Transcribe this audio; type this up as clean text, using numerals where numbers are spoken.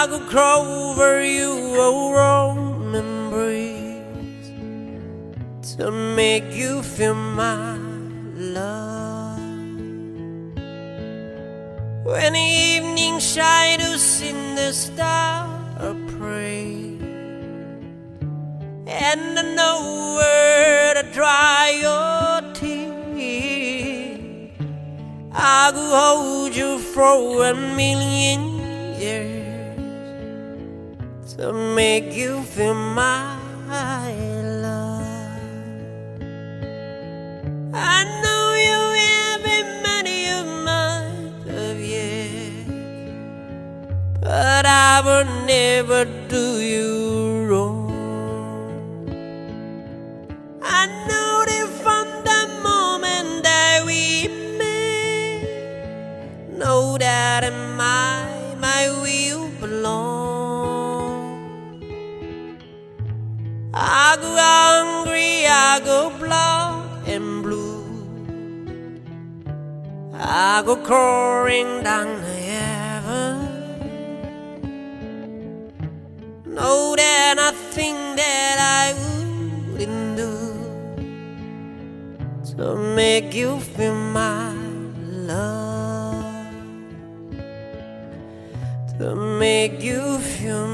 I could crawl over you, a warm embrace, to make you feel my love. When the evening shadows in the stars pray, and I know where to dry your tears, I could hold you for a million years, to make you feel my love. I know you haven't met your mother yet, but I will never do you wrong. I know that from the moment that we met, know that in my will belong. I go hungry, I go black and blue, I go crawling down to heaven. Know that nothing that I wouldn't do to make you feel my love, to make you feel